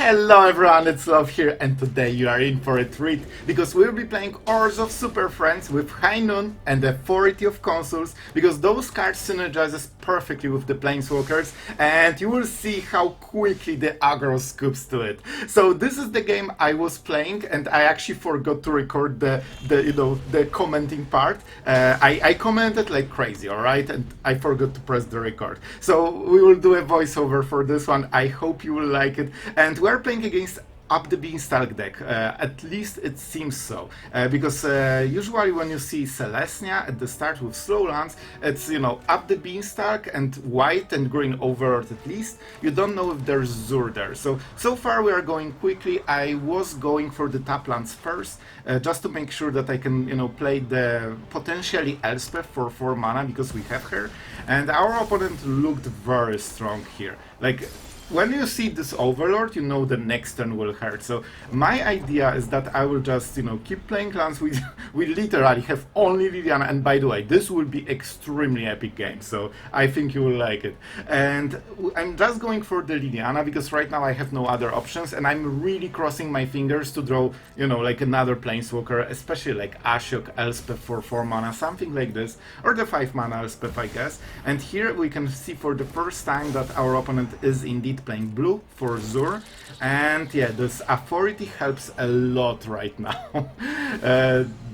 Hello everyone, it's Sloth here, and today you are in for a treat because we'll be playing Ores of Super Friends with High Noon and Authority of Consuls, because those cards synergizes perfectly with the Planeswalkers, and you will see how quickly the aggro scoops to it. So this is the game I was playing, and I actually forgot to record the commenting part. I commented like crazy, alright, and I forgot to press the record. So we will do a voiceover for this one. I hope you will like it. And we're playing against Up the Beanstalk deck, at least it seems so, because usually when you see Celestia at the start with slow lands, it's, you know, Up the Beanstalk and white and green overlord at least. You don't know if there's Zur there. So far we are going quickly. I was going for the tap lands first, just to make sure that I can, you know, play the potentially Elspeth for 4 mana because we have her, and our opponent looked very strong here. Like, when you see this Overlord, you know the next turn will hurt. So my idea is that I will just, you know, keep playing lands. We literally have only Liliana, and by the way, this will be extremely epic game, so I think you will like it. And I'm just going for the Liliana because right now I have no other options, and I'm really crossing my fingers to draw, you know, like another Planeswalker, especially like Ashiok Elspeth for 4 mana, something like this, or the 5 mana Elspeth, I guess. And here we can see for the first time that our opponent is indeed playing blue for Zur, and yeah, this authority helps a lot right now.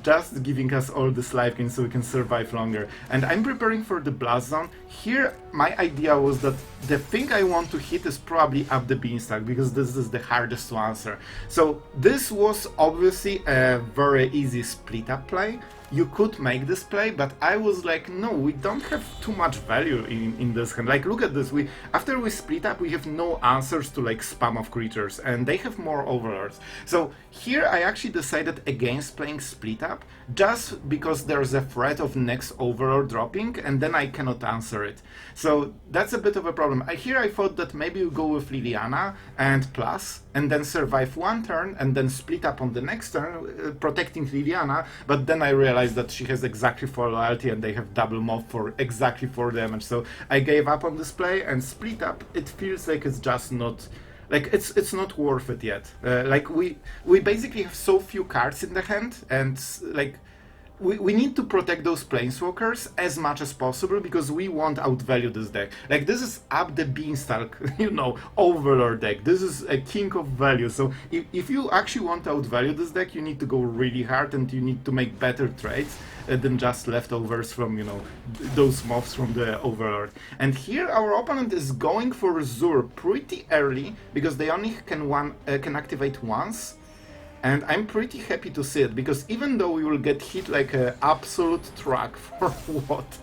Just giving us all this life gain so we can survive longer. And I'm preparing for the blast zone. Here my idea was that the thing I want to hit is probably Up the Beanstalk, because this is the hardest to answer. So this was obviously a very easy split up play. You could make this play, but I was like, no, we don't have too much value in this hand. Like, look at this. After we split up, we have no answers to like spam of creatures, and they have more overlords. So here I actually decided against playing split up, just because there's a threat of next overlord dropping, and then I cannot answer it. So that's a bit of a problem. Here I thought that maybe we go with Liliana and plus, and then survive 1 turn, and then split up on the next turn, protecting Liliana, but then I realized that she has exactly 4 loyalty and they have double mob for exactly 4 damage. So I gave up on this play, and split up, it feels like it's just not, like, it's not worth it yet. Like, we basically have so few cards in the hand, and like, we need to protect those Planeswalkers as much as possible because we won't outvalue this deck. Like, this is Up the Beanstalk, you know, Overlord deck. This is a king of value. So if you actually want to outvalue this deck, you need to go really hard, and you need to make better trades than just leftovers from, you know, those mobs from the Overlord. And here our opponent is going for Zur pretty early because they only can activate once. And I'm pretty happy to see it, because even though we will get hit like an absolute truck for what?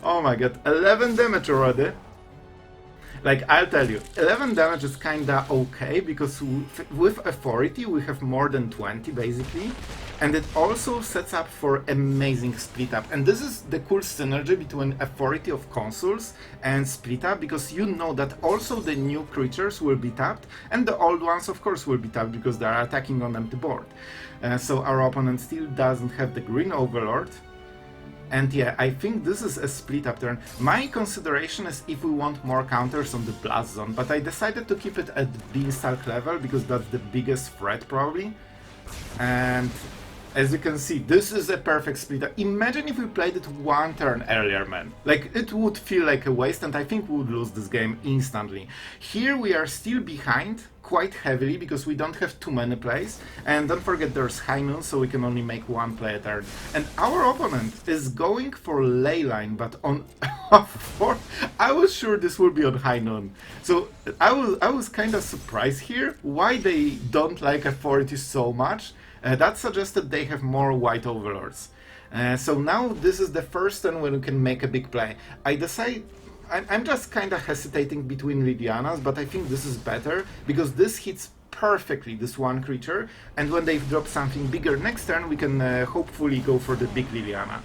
Oh my god, 11 damage already. Like, I'll tell you, 11 damage is kinda okay, because with authority we have more than 20 basically, and it also sets up for amazing split up. And this is the cool synergy between authority of consuls and split up, because you know that also the new creatures will be tapped, and the old ones of course will be tapped because they are attacking on empty board. So our opponent still doesn't have the green overlord. And yeah, I think this is a split up turn. My consideration is if we want more counters on the blast zone, but I decided to keep it at Beanstalk level because that's the biggest threat probably. And as you can see, this is a perfect split up. Imagine if we played it 1 turn earlier, man. Like, it would feel like a waste, and I think we would lose this game instantly. Here we are still behind quite heavily because we don't have too many plays, and don't forget there's High Noon, so we can only make 1 play a turn. And our opponent is going for Leyline, but on I was sure this would be on High Noon. So I was kind of surprised here why they don't like authority so much. That suggested they have more white overlords. So now this is the first turn when we can make a big play. I'm just kind of hesitating between Lilianas, but I think this is better because this hits perfectly this 1 creature, and when they drop something bigger next turn, we can hopefully go for the big Liliana.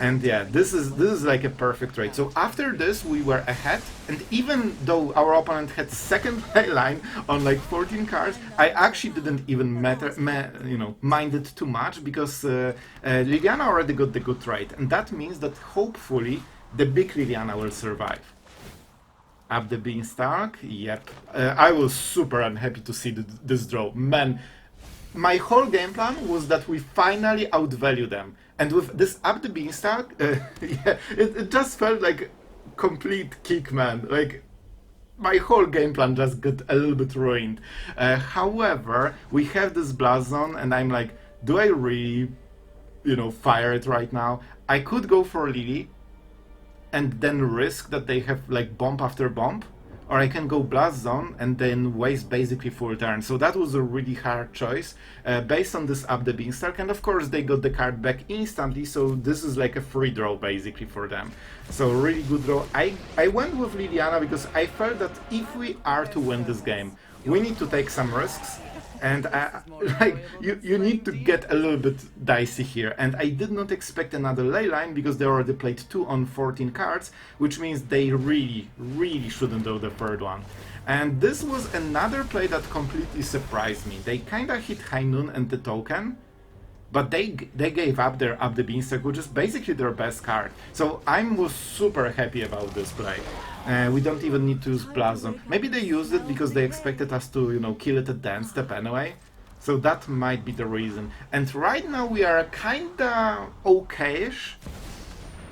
And yeah, this is like a perfect trade. So after this we were ahead, and even though our opponent had second line on like 14 cards, I actually didn't even mind it too much, because Liliana already got the good trade, and that means that hopefully the big Liliana will survive. Up the beanstalk, yep. I was super unhappy to see this draw. Man, my whole game plan was that we finally outvalue them. And with this up the beanstalk, yeah, it just felt like complete kick, man. Like, my whole game plan just got a little bit ruined. However, we have this blast zone, and I'm like, do I really, fire it right now? I could go for Lily, and then risk that they have like bump after bump, or I can go blast zone and then waste basically full turn. So that was a really hard choice based on this up the beanstalk, and of course they got the card back instantly, so this is like a free draw basically for them. So really good draw. I went with Liliana because I felt that if we are to win this game, we need to take some risks. And like you need to get a little bit dicey here, and I did not expect another ley line because they already played 2 on 14 cards, which means they really shouldn't do the third one. And this was another play that completely surprised me. They kinda hit High Noon and the token, but they gave up their up the beanstalk, which is basically their best card. So I was super happy about this play. We don't even need to use Blast. Maybe they used it because they expected us to, kill it at the end step anyway. So that might be the reason. And right now we are kinda okay-ish.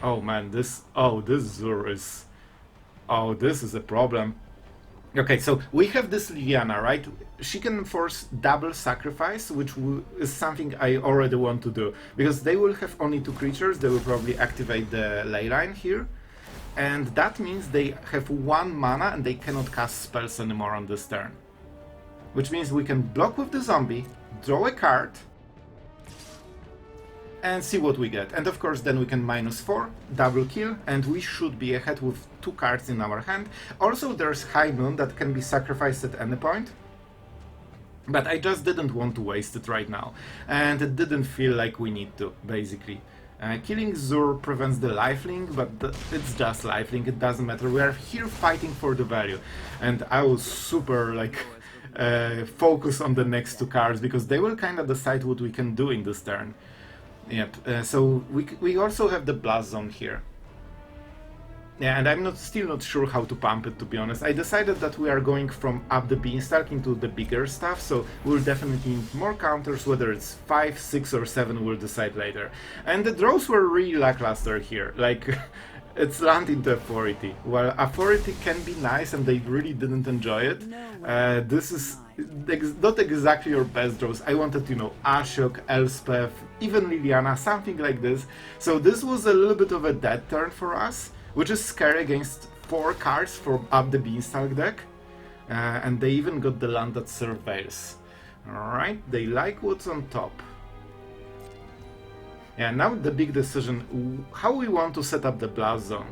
Oh man, this Zur is... Oh, this is a problem. Okay, so we have this Liliana, right? She can force double sacrifice, which is something I already want to do. Because they will have only 2 creatures, they will probably activate the ley line here. And that means they have 1 mana and they cannot cast spells anymore on this turn. Which means we can block with the zombie, draw a card, and see what we get. And of course then we can -4, double kill, and we should be ahead with 2 cards in our hand. Also there's High Noon that can be sacrificed at any point. But I just didn't want to waste it right now. And it didn't feel like we need to, basically. Killing Zur prevents the lifelink, but it's just lifelink, it doesn't matter. We are here fighting for the value. And I was super, focused on the next 2 cards, because they will kind of decide what we can do in this turn. Yep, so we also have the Blast Zone here. Yeah, and I'm still not sure how to pump it, to be honest. I decided that we are going from up the beanstalk into the bigger stuff, so we'll definitely need more counters, whether it's 5, 6 or 7, we'll decide later. And the draws were really lackluster here, it's land into Authority. Well, Authority can be nice and they really didn't enjoy it. This is not exactly your best draws. I wanted, Ashiok, Elspeth, even Liliana, something like this. So this was a little bit of a dead turn for us, which is scary against 4 cards from up the beanstalk deck. And they even got the land that surveils. Alright, they like what's on top. Yeah, now the big decision, how we want to set up the Blast Zone.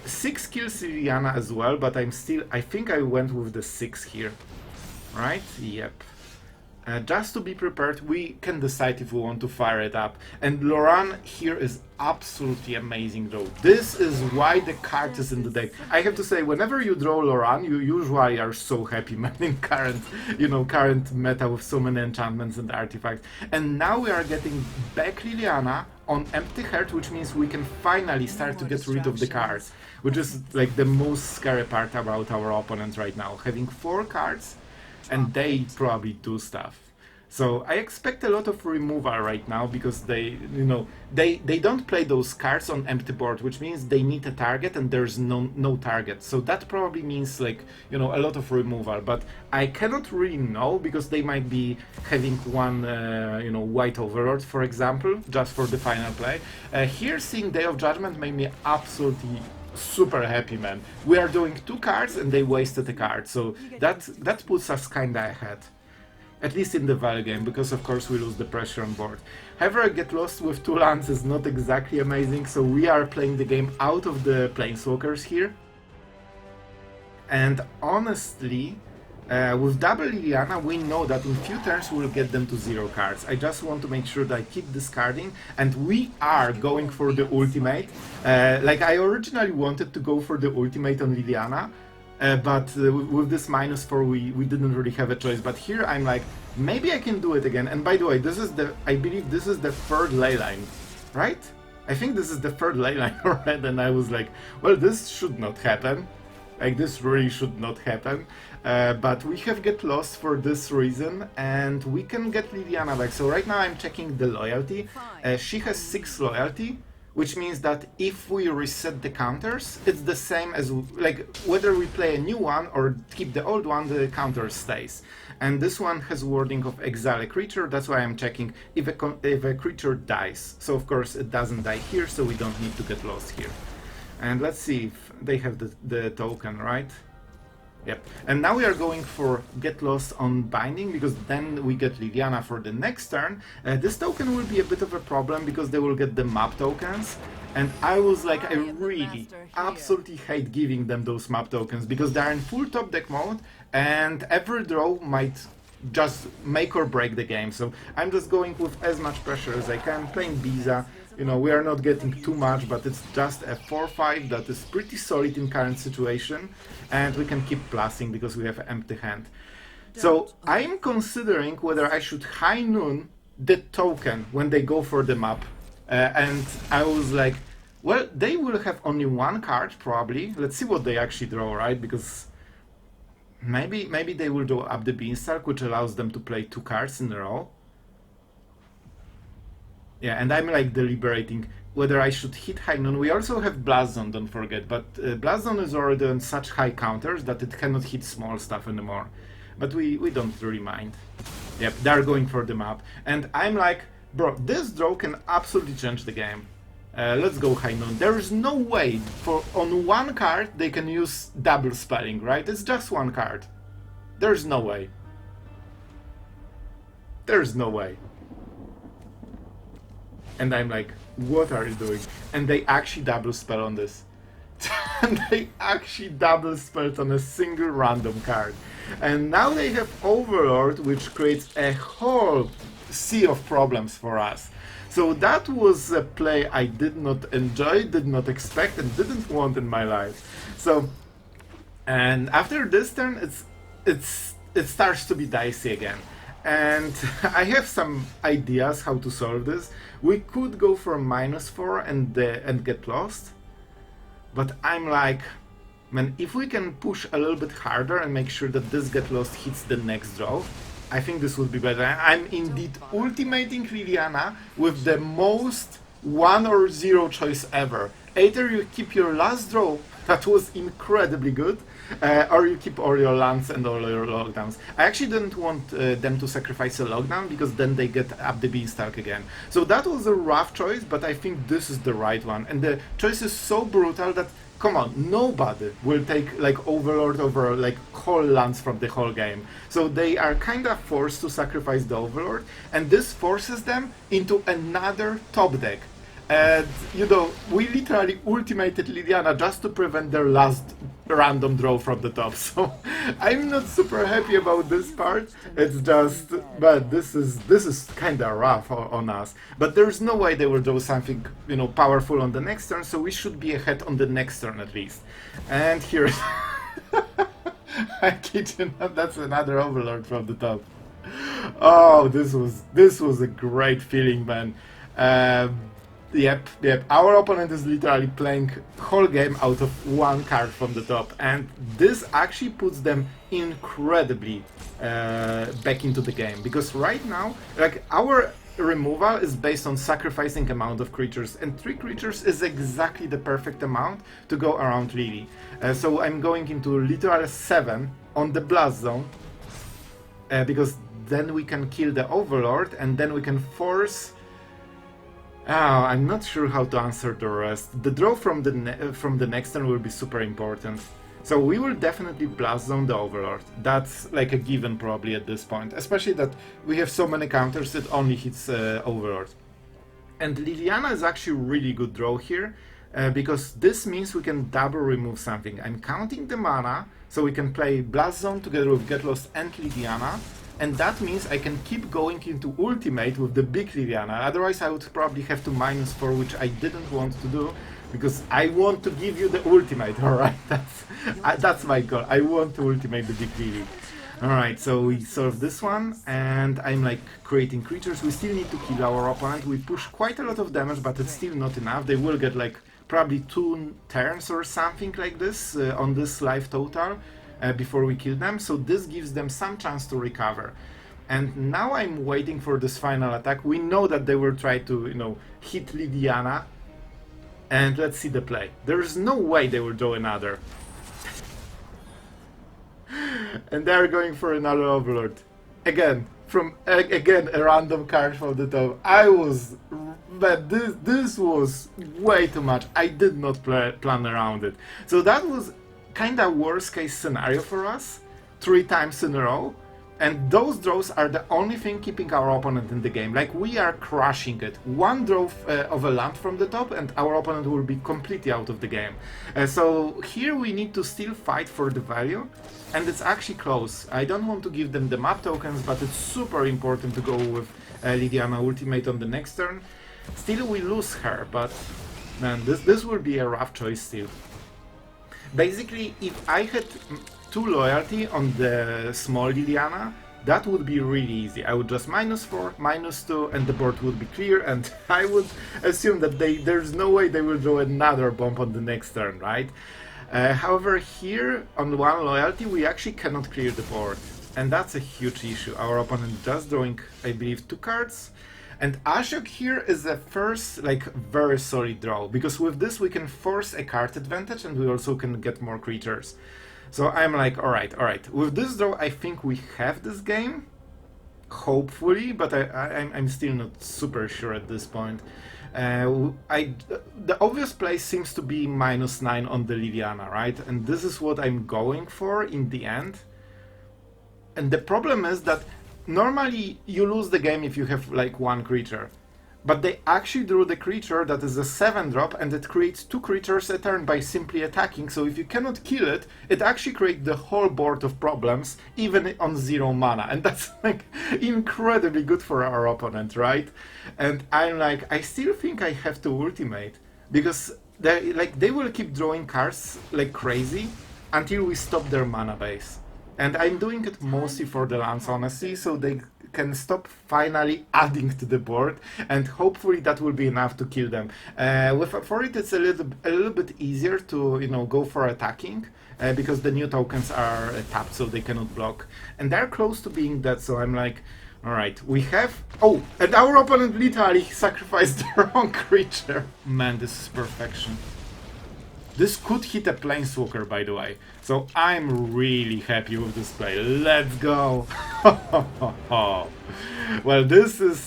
6 kills Liliana as well, but I think I went with the 6 here. Right? Yep. Just to be prepared, we can decide if we want to fire it up. And Loran here is absolutely amazing though. This is why the card is in the deck. I have to say, whenever you draw Loran, you usually are so happy, man, in current meta with so many enchantments and artifacts. And now we are getting back Liliana on empty heart, which means we can finally start to get rid of the cards, which is the most scary part about our opponents right now. Having 4 cards, and they probably do stuff. So I expect a lot of removal right now because they don't play those cards on empty board, which means they need a target and there's no target. So that probably means a lot of removal. But I cannot really know because they might be having one White Overlord, for example, just for the final play. Here seeing Day of Judgment made me absolutely super happy, man. We are doing 2 cards and they wasted a card, so that puts us kinda ahead. At least in the value game, because of course we lose the pressure on board. However, get lost with 2 lands is not exactly amazing, so we are playing the game out of the Planeswalkers here. And honestly, with double Liliana, we know that in few turns we'll get them to 0 cards. I just want to make sure that I keep discarding, and we are going for the ultimate. I originally wanted to go for the ultimate on Liliana, but with this -4 we didn't really have a choice. But here I'm like, maybe I can do it again. And by the way, I believe this is the 3rd ley line, right? I think this is the third leyline already, and I was like, well, this should not happen. Like, this really should not happen. But we have Get Lost for this reason, and we can get Liliana back. So right now I'm checking the loyalty. She has 6 loyalty, which means that if we reset the counters, it's the same as, like, whether we play a new one or keep the old one, the counter stays. And this one has wording of exile a creature, that's why I'm checking if a creature dies. So of course it doesn't die here, so we don't need to get lost here. And let's see if they have the token, right? Yep. And now we are going for Get Lost on Binding, because then we get Liliana for the next turn. This token will be a bit of a problem, because they will get the map tokens. And I was like, I really absolutely hate giving them those map tokens, because they are in full top deck mode, and every draw might just make or break the game. So I'm just going with as much pressure as I can, playing Beza. You know, we are not getting too much, but it's just a 4-5 that is pretty solid in current situation, and we can keep plussing because we have an empty hand. So I'm considering whether I should High Noon the token when they go for the map. And I was like, well, they will have only one card probably. Let's see what they actually draw, right? Because maybe they will draw up the Beanstalk, which allows them to play 2 cards in a row. Yeah, and I'm like deliberating whether I should hit High Noon. We also have Blast Zone, don't forget, but Blast Zone is already on such high counters that it cannot hit small stuff anymore. But we don't really mind. Yep, they're going for the map. And I'm like, bro, this draw can absolutely change the game. Let's go High Noon. There is no way for on one card they can use double spelling, right? It's just one card. There's no way. There's no way. And I'm like, what are you doing? And they actually double spell on this. And they actually double spelled on a single random card. And now they have Overlord, which creates a whole sea of problems for us. So that was a play I did not enjoy, did not expect, and didn't want in my life. So, and after this turn, it starts to be dicey again. And I have some ideas how to solve this. We could go for -4 and get lost. But I'm like, man, if we can push a little bit harder and make sure that this Get Lost hits the next draw, I think this would be better. I'm indeed ultimating Liliana with the most 1 or 0 choice ever. Either you keep your last draw, that was incredibly good, or you keep all your lands and all your lockdowns. I actually didn't want them to sacrifice a lockdown, because then they get up the Beanstalk again. So that was a rough choice, but I think this is the right one. And the choice is so brutal that, come on, nobody will take like Overlord over like whole lands from the whole game. So they are kind of forced to sacrifice the Overlord, and this forces them into another top deck. And, you know, we literally ultimated Liliana just to prevent their last random draw from the top. So I'm not super happy about this part. It's just, but this is kind of rough on us. But there's no way they will draw something, you know, powerful on the next turn. So we should be ahead on the next turn at least. And here, I kid you not, that's another Overlord from the top. Oh, this was a great feeling, man. Yep. Our opponent is literally playing whole game out of one card from the top, and this actually puts them incredibly back into the game, because right now, like, our removal is based on sacrificing amount of creatures, and 3 creatures is exactly the perfect amount to go around Lily. So I'm going into literal 7 on the Blast Zone, because then we can kill the Overlord, and then we can force... Oh, I'm not sure how to answer the rest. The draw from the next turn will be super important. So we will definitely Blast Zone the Overlord. That's like a given probably at this point. Especially that we have so many counters that only hits Overlord. And Liliana is actually a really good draw here. Because this means we can double remove something. I'm counting the mana, so we can play Blast Zone together with Get Lost and Liliana. And that means I can keep going into ultimate with the big Liliana. Otherwise I would probably have to -4, which I didn't want to do, because I want to give you the ultimate, alright? That's my goal. I want to ultimate the big Lily. Alright, so we solved this one, and I'm like creating creatures. We still need to kill our opponent. We push quite a lot of damage, but it's still not enough. They will get like probably 2 turns or something like this on this life total before we kill them. So this gives them some chance to recover. And now I'm waiting for this final attack. We know that they will try to, you know, hit Liliana. And let's see the play. There's no way they will draw another. And they're going for another Overlord. Again, again a random card from the top. But this was way too much. I did not plan around it. So that was kind of worst case scenario for us, 3 times in a row. And those draws are the only thing keeping our opponent in the game. Like, we are crushing it. 1 draw of a land from the top and our opponent will be completely out of the game. So here we need to still fight for the value. And it's actually close. I don't want to give them the map tokens, but it's super important to go with Liliana ultimate on the next turn. Still we lose her, but man, this will be a rough choice still. Basically, if I had 2 loyalty on the small Liliana, that would be really easy. I would just -4, -2, and the board would be clear, and I would assume that there's no way they will draw another bomb on the next turn, right? However, here on 1 loyalty, we actually cannot clear the board, and that's a huge issue. Our opponent just drawing, I believe, 2 cards. And Ashiok here is the first, like, very solid draw, because with this we can force a card advantage and we also can get more creatures. So I'm like, alright. With this draw, I think we have this game, hopefully, but I'm still not super sure at this point. The obvious play seems to be -9 on the Liliana, right? And this is what I'm going for in the end. And the problem is that normally you lose the game if you have like 1 creature. But they actually drew the creature that is a 7-drop and it creates 2 creatures a turn by simply attacking. So if you cannot kill it, it actually creates the whole board of problems, even on 0 mana. And that's like incredibly good for our opponent, right? And I'm like, I still think I have to ultimate, because they will keep drawing cards like crazy until we stop their mana base. And I'm doing it mostly for the lands, honestly, so they can stop finally adding to the board, and hopefully that will be enough to kill them. For it, it's a little bit easier to, you know, go for attacking, because the new tokens are tapped, so they cannot block. And they're close to being dead, so I'm like, alright, we have... Oh, and our opponent literally sacrificed the wrong creature. Man, this is perfection. This could hit a Planeswalker, by the way, so I'm really happy with this play. Let's go! Well, this is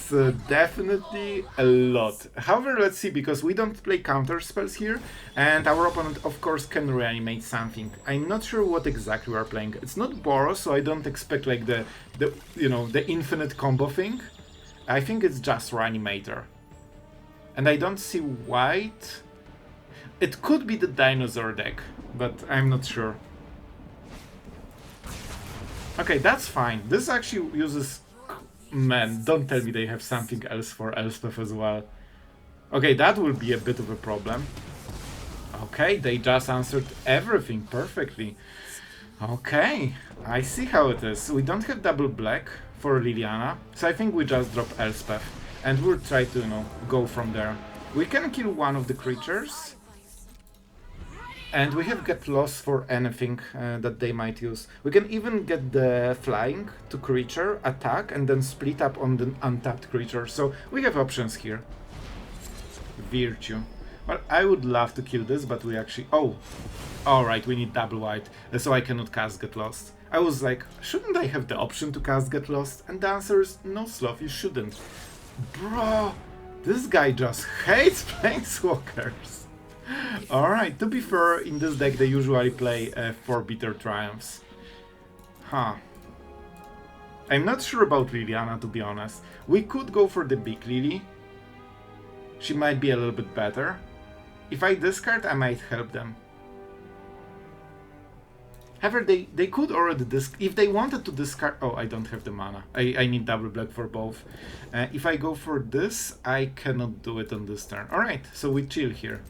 definitely a lot. However, let's see, because we don't play counter spells here, and our opponent, of course, can reanimate something. I'm not sure what exactly we're playing. It's not Boros, so I don't expect like the you know, the infinite combo thing. I think it's just Reanimator, and I don't see white. It could be the dinosaur deck, but I'm not sure. Okay, that's fine. This actually uses... Man, don't tell me they have something else for Elspeth as well. Okay, that will be a bit of a problem. Okay, they just answered everything perfectly. Okay, I see how it is. We don't have double black for Liliana, so I think we just drop Elspeth. And we'll try to, you know, go from there. We can kill 1 of the creatures. And we have Get Lost for anything that they might use. We can even get the flying to creature, attack, and then split up on the untapped creature. So we have options here. Virtue. Well, I would love to kill this, but we actually... Oh! Alright, we need double white, so I cannot cast Get Lost. I was like, shouldn't I have the option to cast Get Lost? And the answer is, no, Sloth, you shouldn't. Bro! This guy just hates Planeswalkers! Alright, to be fair, in this deck they usually play 4 Bitter Triumphs. Huh. I'm not sure about Liliana, to be honest. We could go for the big Lily. She might be a little bit better. If I discard, I might help them. However, they could already if they wanted to discard... Oh, I don't have the mana. I need double black for both. If I go for this, I cannot do it on this turn. Alright, so we chill here.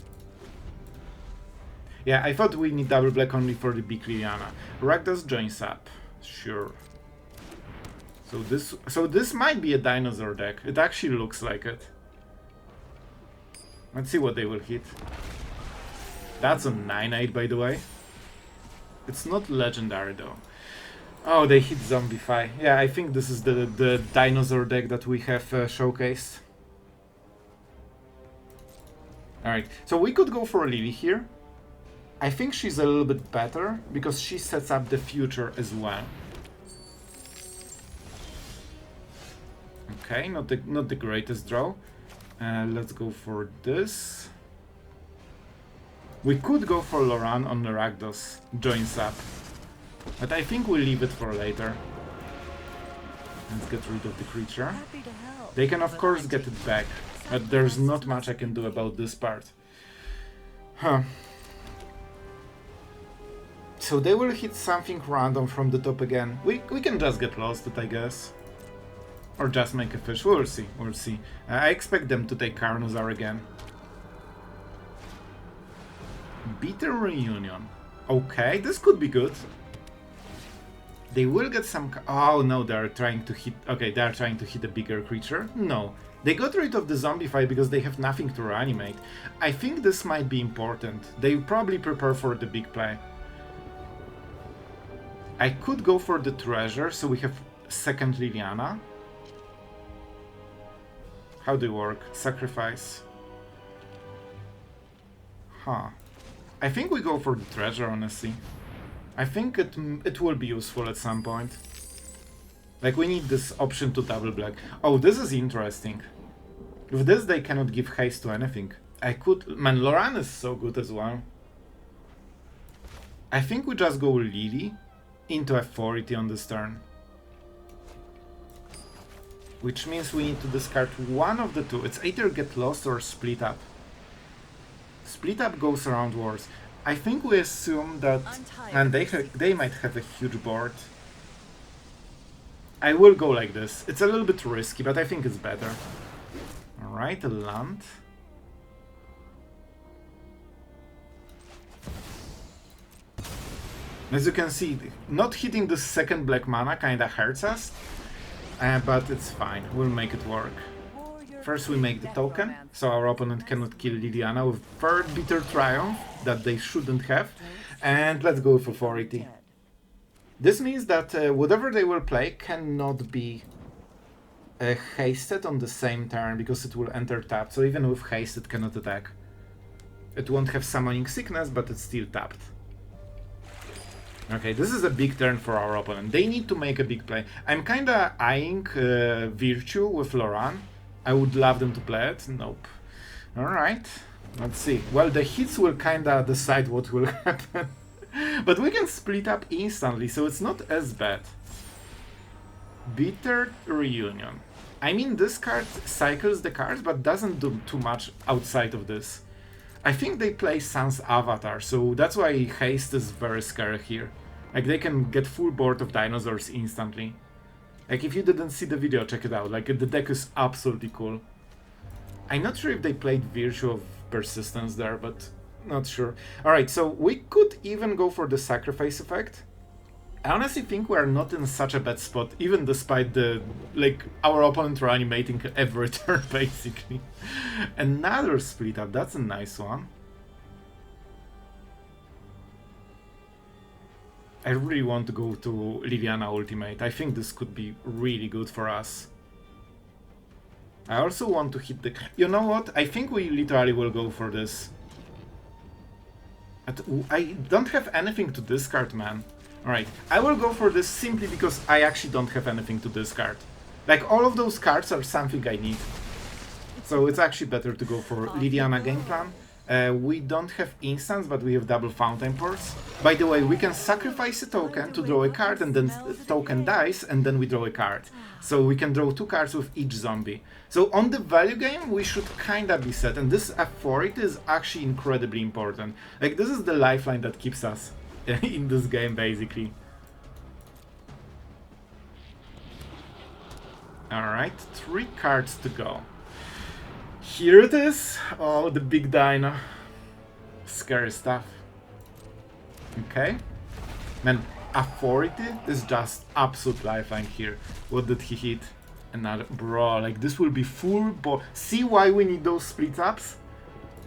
Yeah, I thought we need double black only for the big Liliana. Rakdos joins up. Sure. So this might be a dinosaur deck. It actually looks like it. Let's see what they will hit. That's a 9/8, by the way. It's not legendary though. Oh, they hit Zombify. Yeah, I think this is the dinosaur deck that we have showcased. Alright, so we could go for Lily here. I think she's a little bit better because she sets up the future as well. Okay, not the greatest draw. Let's go for this. We could go for Loran on the Rakdos, joins up. But I think we'll leave it for later. Let's get rid of the creature. They can of course get it back, but there's not much I can do about this part. Huh. So they will hit something random from the top again. We can just get lost, I guess. Or just make a fish. We'll see. We'll see. I expect them to take Carnosaur again. Bitter Reunion. Okay, this could be good. They will get some... Oh no, they are trying to hit... Okay, they are trying to hit a bigger creature. No. They got rid of the Zombify because they have nothing to reanimate. I think this might be important. They probably prepare for the big play. I could go for the treasure, so we have second Liliana. How do you work? Sacrifice. Huh. I think we go for the treasure, honestly. I think it will be useful at some point. Like, we need this option to double black. Oh, this is interesting. With this, they cannot give haste to anything. I could... Man, Loran is so good as well. I think we just go Lily into Authority on this turn. Which means we need to discard one of the two. It's either get lost or split up. Split up goes around wars. I think we assume that... And they might have a huge board. I will go like this. It's a little bit risky, but I think it's better. Alright, a land. As you can see, not hitting the second black mana kinda hurts us. But it's fine, we'll make it work. First we make the token, so our opponent cannot kill Liliana with third Bitter Triumph that they shouldn't have. And let's go with Authority. This means that whatever they will play cannot be hasted on the same turn, because it will enter tapped, so even with haste it cannot attack. It won't have Summoning Sickness, but it's still tapped. Okay, this is a big turn for our opponent. They need to make a big play. I'm kinda eyeing Virtue with Loran. I would love them to play it. Nope. Alright, let's see. Well, the hits will kinda decide what will happen. But we can split up instantly, so it's not as bad. Bitter Reunion. I mean, this card cycles the cards, but doesn't do too much outside of this. I think they play Sun's Avatar, so that's why haste is very scary here. Like, they can get full board of dinosaurs instantly. Like, if you didn't see the video, check it out. Like, the deck is absolutely cool. I'm not sure if they played Virtue of Persistence there, but not sure. Alright, so we could even go for the Sacrifice effect. I honestly think we are not in such a bad spot, even despite the, like, our opponent reanimating every turn, basically. Another split up, that's a nice one. I really want to go to Liliana Ultimate. I think this could be really good for us. I also want to hit the... You know what? I think we literally will go for this. I don't have anything to discard, man. Alright, I will go for this simply because I actually don't have anything to discard. Like, all of those cards are something I need. So it's actually better to go for Liliana game plan. We don't have instants, but we have double Fountainports. By the way, we can sacrifice a token to draw a card, and then the token dies, and then we draw a card. So we can draw 2 cards with each zombie. So on the value game, we should kinda be set, and this Authority is actually incredibly important. Like, this is the lifeline that keeps us in this game, basically. Alright, 3 cards to go. Here it is! Oh, the big dino. Scary stuff. Okay. Man, Authority is just absolute lifeline here. What did he hit? Another, bro, like this will be full ball. See why we need those split ups?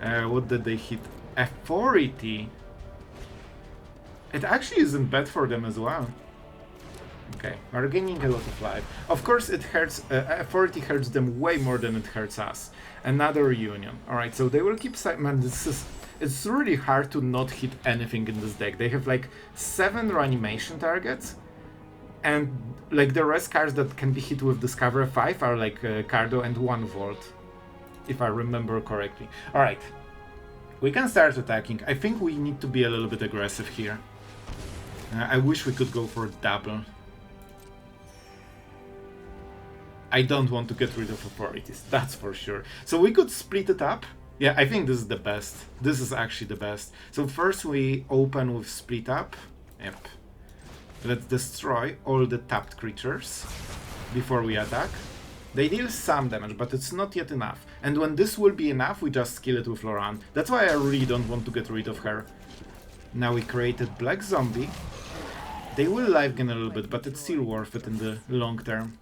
What did they hit? Authority. It actually isn't bad for them as well. Okay, we're gaining a lot of life. Of course, it hurts. Authority hurts them way more than it hurts us. Another reunion. All right, so they will keep. Man, this is. It's really hard to not hit anything in this deck. They have like 7 reanimation targets, and like the rest cards that can be hit with Discover 5 are like Cardo and 1 Volt, if I remember correctly. All right, we can start attacking. I think we need to be a little bit aggressive here. I wish we could go for a double. I don't want to get rid of authorities, that's for sure. So we could split it up. Yeah, I think this is the best. This is actually the best. So first we open with split up. Yep. Let's destroy all the tapped creatures before we attack. They deal some damage, but it's not yet enough. And when this will be enough, we just kill it with Loran. That's why I really don't want to get rid of her. Now we created Black Zombie. They will life gain a little bit, but it's still worth it in the long term.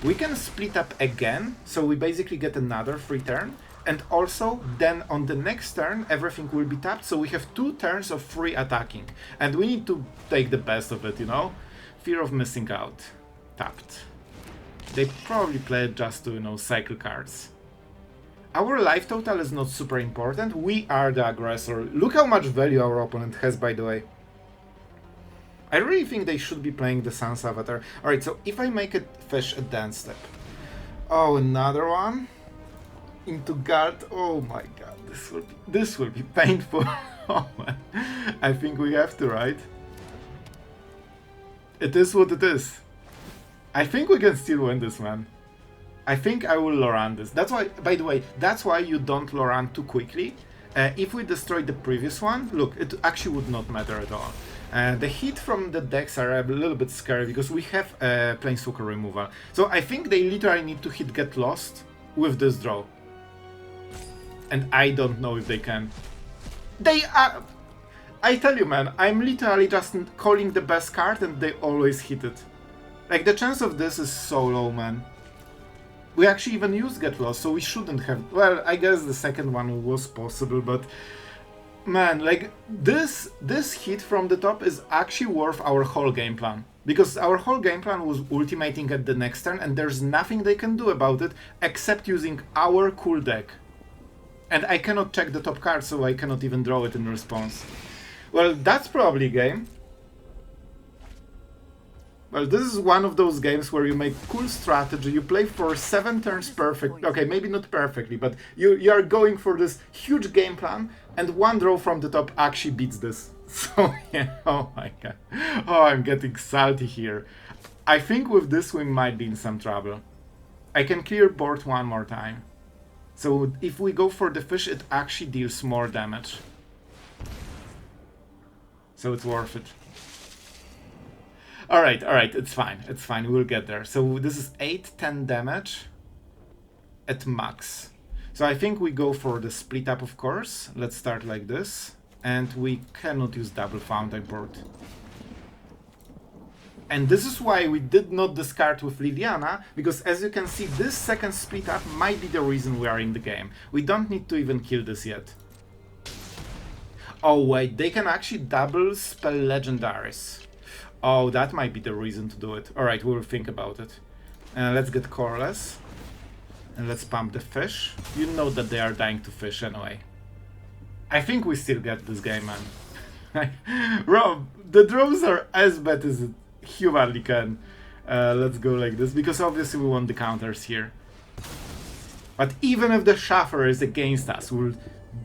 We can split up again, so we basically get another free turn. And also, then on the next turn, everything will be tapped, so we have 2 turns of free attacking. And we need to take the best of it, you know? Fear of missing out. Tapped. They probably play it just to, you know, cycle cards. Our life total is not super important. We are the aggressor. Look how much value our opponent has, by the way. I really think they should be playing the Sun's Avatar. Alright, so if I make it fish a dance step. Oh, another one? Into guard. Oh my god, this will be painful. Oh man. I think we have to, right? It is what it is. I think we can still win this, man. I think I will Loran this. That's why, by the way, that's why you don't Loran too quickly. If we destroyed the previous one, look, it actually would not matter at all. The hit from the decks are a little bit scary because we have Planeswalker removal. So I think they literally need to hit Get Lost with this draw. And I don't know if they can. They are... I tell you, man, I'm literally just calling the best card and they always hit it. Like, the chance of this is so low, man. We actually even used Get Lost, so we shouldn't have... Well, I guess the second one was possible, but... Man, like, this hit from the top is actually worth our whole game plan. Because our whole game plan was ultimating at the next turn, and there's nothing they can do about it except using our cool deck. And I cannot check the top card, so I cannot even draw it in response. Well, that's probably game. Well, this is one of those games where you make cool strategy, you play for 7 turns perfect, okay, maybe not perfectly, but you are going for this huge game plan, and one draw from the top actually beats this. So, yeah, oh my god. Oh, I'm getting salty here. I think with this we might be in some trouble. I can clear board one more time. So if we go for the fish, it actually deals more damage. So it's worth it. Alright, it's fine, we'll get there. So this is 8-10 damage at max. So I think we go for the split up, of course. Let's start like this. And we cannot use double Fountainport. And this is why we did not discard with Liliana, because as you can see, this second split up might be the reason we are in the game. We don't need to even kill this yet. Oh wait, they can actually double spell Legendaries. Oh, that might be the reason to do it. Alright, we'll think about it. Let's get Coreless. And let's pump the fish. You know that they are dying to fish anyway. I think we still get this game, man. Bro, the draws are as bad as it humanly can. Let's go like this, because obviously we want the counters here. But even if the Shaffer is against us, we'll,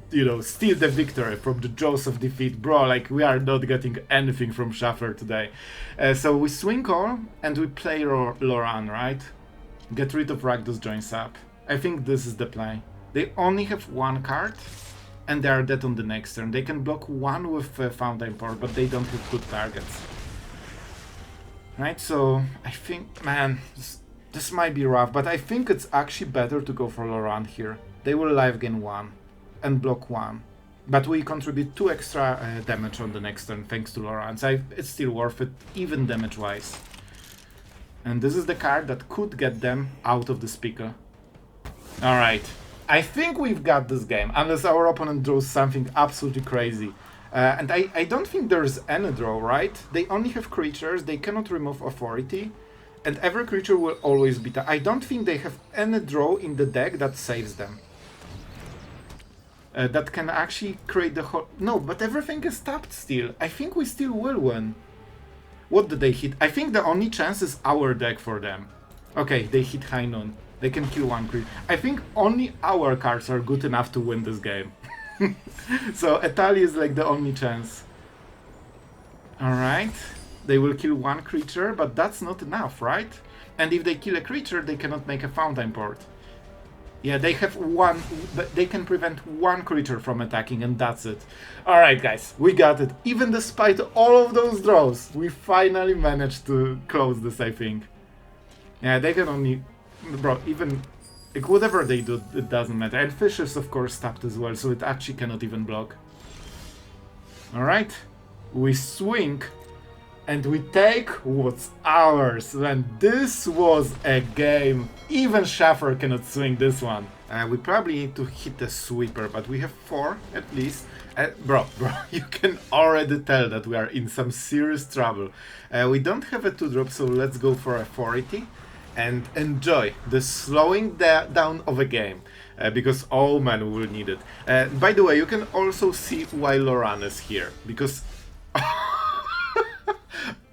you know, steal the victory from the jaws of defeat. Bro, like, we are not getting anything from Shaffer today. So we swing call, and we play Loran, right? Get rid of Rakdos joins up. I think this is the play. They only have one card, and they are dead on the next turn. They can block one with Fountainport, but they don't have good targets. Right, so I think, man, this might be rough, but I think it's actually better to go for Loran here. They will life gain one and block one. But we contribute 2 extra damage on the next turn thanks to Loran, so it's still worth it, even damage-wise. And this is the card that could get them out of the speaker. Alright, I think we've got this game, unless our opponent draws something absolutely crazy. And I don't think there's any draw, right? They only have creatures, they cannot remove authority, and every creature will always be I don't think they have any draw in the deck that saves them. That can actually create the whole... No, but everything is tapped still. I think we still will win. What did they hit? I think the only chance is our deck for them. Okay, they hit High Noon. They can kill 1 creature. I think only our cards are good enough to win this game. So Etali is like the only chance. Alright. They will kill 1 creature, but that's not enough, right? And if they kill a creature, they cannot make a Fountainport. Yeah, they have 1, but they can prevent 1 creature from attacking, and that's it. Alright guys, we got it. Even despite all of those draws, we finally managed to close this, I think. Yeah, they can only... Bro, even... Like, whatever they do, it doesn't matter. And Fish is of course tapped as well, so it actually cannot even block. Alright, we swing. And we take what's ours. Man, this was a game. Even Schaffer cannot swing this one. We probably need to hit a sweeper, but we have 4 at least. Bro, you can already tell that we are in some serious trouble. We don't have a 2-drop, so let's go for authority and enjoy the slowing down of a game. Because, oh man, we will need it. By the way, you can also see why Loran is here. Because...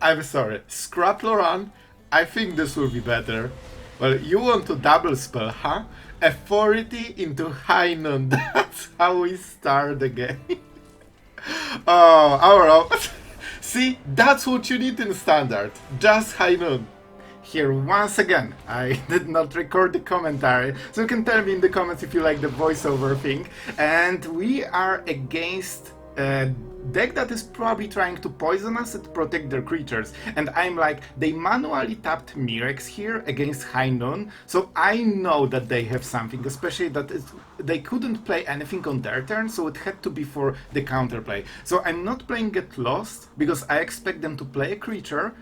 I'm sorry, scrap Loran, I think this will be better. Well, you want to double spell, huh? Authority into High Noon, that's how we start the game. Oh, see, that's what you need in Standard, just High Noon. Here, once again, I did not record the commentary, so you can tell me in the comments if you like the voiceover thing. And we are against a deck that is probably trying to poison us and protect their creatures. And I'm like, they manually tapped Mirex here against High Noon, so I know that they have something, especially that they couldn't play anything on their turn, so it had to be for the counterplay. So I'm not playing Get Lost, because I expect them to play a creature,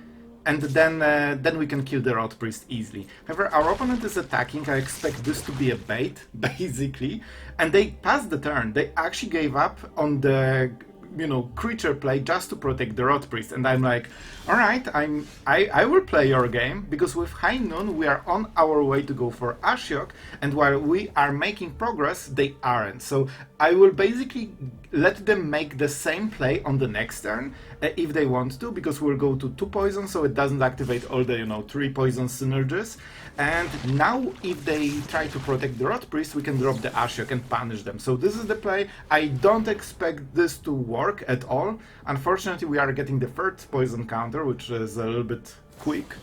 and then we can kill the Rot Priest easily. However, our opponent is attacking, I expect this to be a bait, basically, and they passed the turn. They actually gave up on the, you know, creature play just to protect the Rot Priest, and I'm like, alright, I will play your game, because with High Noon we are on our way to go for Ashiok, and while we are making progress, they aren't. So I will basically let them make the same play on the next turn, if they want to, because we'll go to 2 poisons, so it doesn't activate all the, you know, 3 poison synergies. And now, if they try to protect the Rot Priest, we can drop the Ashiok and punish them. So this is the play. I don't expect this to work at all. Unfortunately, we are getting the 3rd poison counter, which is a little bit quick.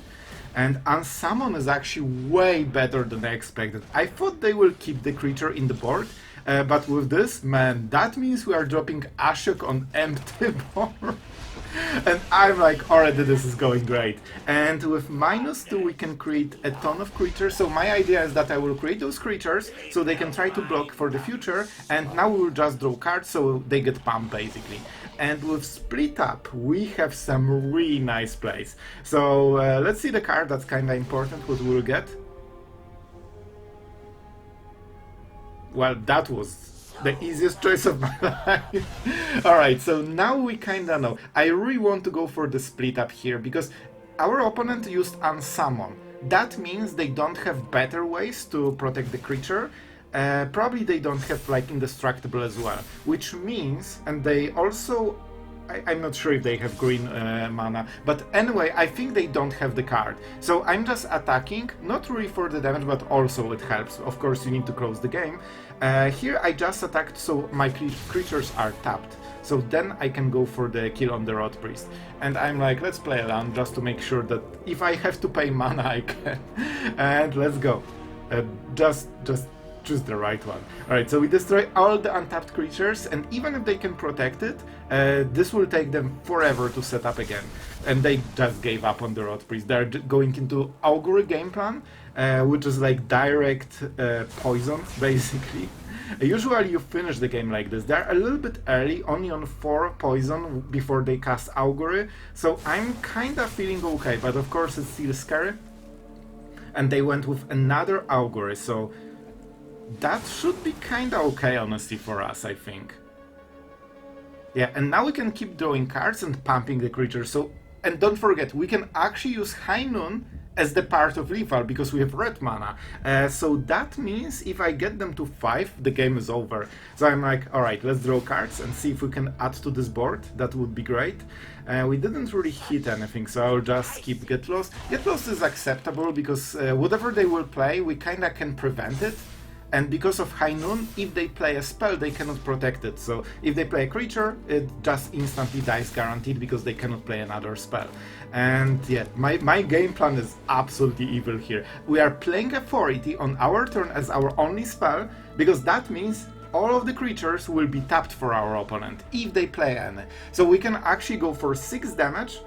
And Unsummon is actually way better than I expected. I thought they will keep the creature in the board, but with this, man, that means we are dropping Ashiok on empty board. And I'm like, already this is going great. And with -2 we can create a ton of creatures. So my idea is that I will create those creatures so they can try to block for the future. And now we will just draw cards so they get pumped basically. And with Split Up we have some really nice plays. So let's see the card that's kinda important, what we'll get. Well, that was the easiest choice of my life. Alright, so now we kinda know. I really want to go for the Split Up here, because our opponent used Unsummon. That means they don't have better ways to protect the creature. Probably they don't have like Indestructible as well. Which means, and they also... I'm not sure if they have green mana, but anyway, I think they don't have the card. So I'm just attacking, not really for the damage, but also it helps. Of course, you need to close the game. Here I just attacked, so my creatures are tapped. So then I can go for the kill on the Rot Priest. And I'm like, let's play around just to make sure that if I have to pay mana, I can. And let's go. Just choose the right one. Alright, so we destroy all the untapped creatures, and even if they can protect it, this will take them forever to set up again. And they just gave up on the Rot Priest. They're going into Augury game plan, which is like direct poison, basically. Usually you finish the game like this. They're a little bit early, only on 4 poison before they cast Augury, so I'm kinda feeling okay, but of course it's still scary. And they went with another Augury, so that should be kinda okay, honestly, for us, I think. Yeah, and now we can keep drawing cards and pumping the creatures, so... And don't forget, we can actually use High Noon as the part of lethal, because we have red mana. So that means if I get them to 5, the game is over. So I'm like, alright, let's draw cards and see if we can add to this board. That would be great. We didn't really hit anything, so I'll just keep Get Lost. Get Lost is acceptable, because whatever they will play, we kinda can prevent it. And because of High Noon, if they play a spell, they cannot protect it. So if they play a creature, it just instantly dies guaranteed, because they cannot play another spell. And yeah, my game plan is absolutely evil here. We are playing Authority on our turn as our only spell, because that means all of the creatures will be tapped for our opponent, if they play any. So we can actually go for 6 damage,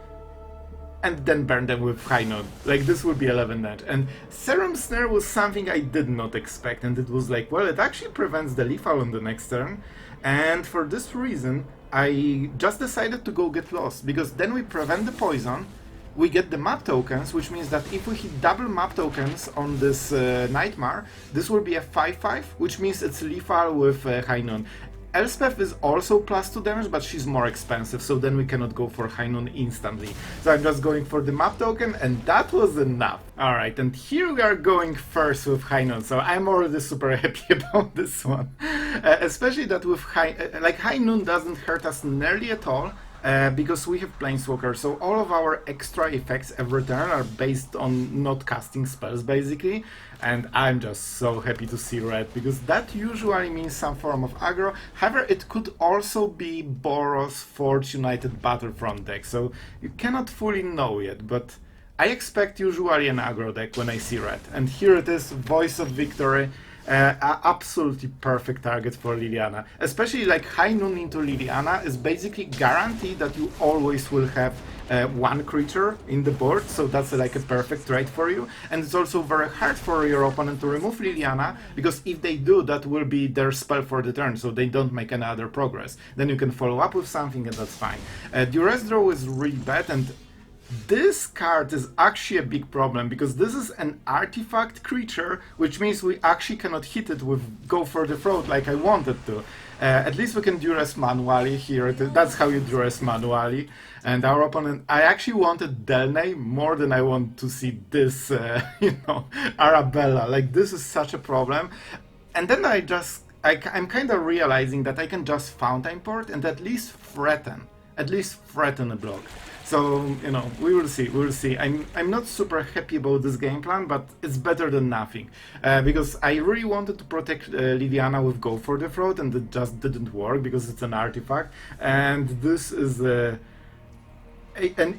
and then burn them with High Noon. Like, this would be 11 damage. And Serum Snare was something I did not expect, and it was like, well, it actually prevents the lethal on the next turn, and for this reason, I just decided to go Get Lost, because then we prevent the poison, we get the map tokens, which means that if we hit double map tokens on this Nightmare, this will be a 5/5, which means it's lethal with High Noon. Elspeth is also +2 damage, but she's more expensive, so then we cannot go for High Noon instantly. So I'm just going for the map token, and that was enough. Alright, and here we are going first with High Noon, so I'm already super happy about this one. Especially that with High Noon doesn't hurt us nearly at all, because we have Planeswalkers, so all of our extra effects every turn are based on not casting spells, basically, and I'm just so happy to see red, because that usually means some form of aggro. However, it could also be Boros Forge United Battlefront deck, so you cannot fully know yet, but I expect usually an aggro deck when I see red, and here it is, Voice of Victory. Absolutely perfect target for Liliana. Especially like High Noon into Liliana is basically guaranteed that you always will have one creature in the board, so that's like a perfect trade for you. And it's also very hard for your opponent to remove Liliana, because if they do, that will be their spell for the turn, so they don't make any other progress. Then you can follow up with something, and that's fine. Duress draw is really bad, and this card is actually a big problem, because this is an artifact creature, which means we actually cannot hit it with Go for the Throat like I wanted to. At least we can Duress manually here. That's how you Duress manually. And our opponent, I actually wanted Delnay more than I want to see this, Arabella. Like, this is such a problem. And then I'm kind of realizing that I can just Fountainport and at least threaten a block. So, we will see. I'm not super happy about this game plan, but it's better than nothing. Because I really wanted to protect Liliana with Go for the Throat, and it just didn't work because it's an artifact. And this is an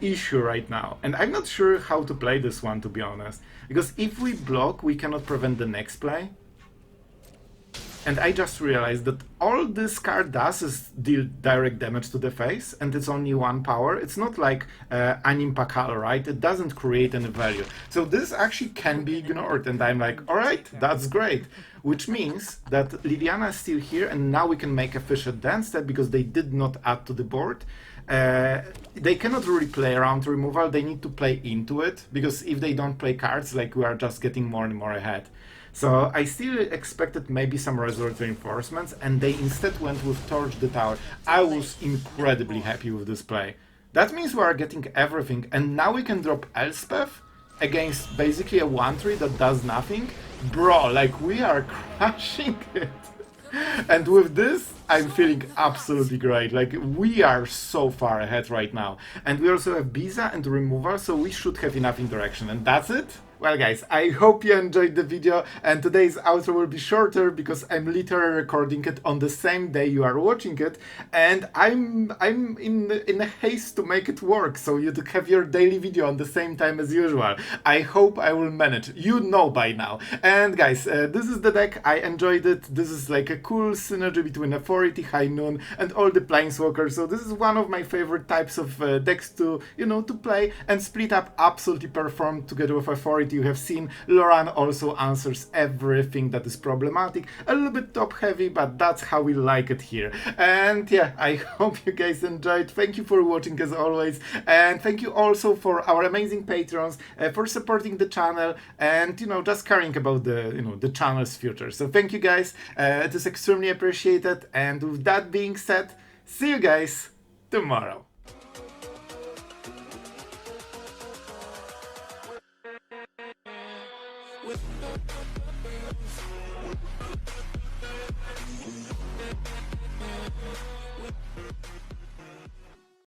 issue right now. And I'm not sure how to play this one, to be honest. Because if we block, we cannot prevent the next play. And I just realized that all this card does is deal direct damage to the face, and it's only 1 power. It's not like Animpakal, right? It doesn't create any value. So this actually can be ignored, and I'm like, alright, that's great. Which means that Liliana is still here, and now we can make a fish at dance step, because they did not add to the board. They cannot really play around removal, they need to play into it, because if they don't play cards, like, we are just getting more and more ahead. So I still expected maybe some Resurrect Reinforcements, and they instead went with Torch the Tower. I was incredibly happy with this play. That means we are getting everything, and now we can drop Elspeth against basically a 1/3 that does nothing. Bro, like, we are crushing it. And with this, I'm feeling absolutely great. Like, we are so far ahead right now. And we also have Beza and removal, so we should have enough interaction. And that's it. Well guys, I hope you enjoyed the video, and today's outro will be shorter because I'm literally recording it on the same day you are watching it, and I'm in a haste to make it work so you have your daily video on the same time as usual. I hope I will manage. You know by now. And guys, this is the deck. I enjoyed it. This is like a cool synergy between Authority, High Noon, and all the Planeswalkers. So this is one of my favorite types of decks to, you know, to play, and Split Up absolutely performed together with Authority. You have seen Loran also answers everything that is problematic. A little bit top heavy, but that's how we like it here. And yeah, I hope you guys enjoyed. Thank you for watching as always, and thank you also for our amazing patrons for supporting the channel and, you know, just caring about the, you know, the channel's future. So thank you guys. It is extremely appreciated. And with that being said, see you guys tomorrow.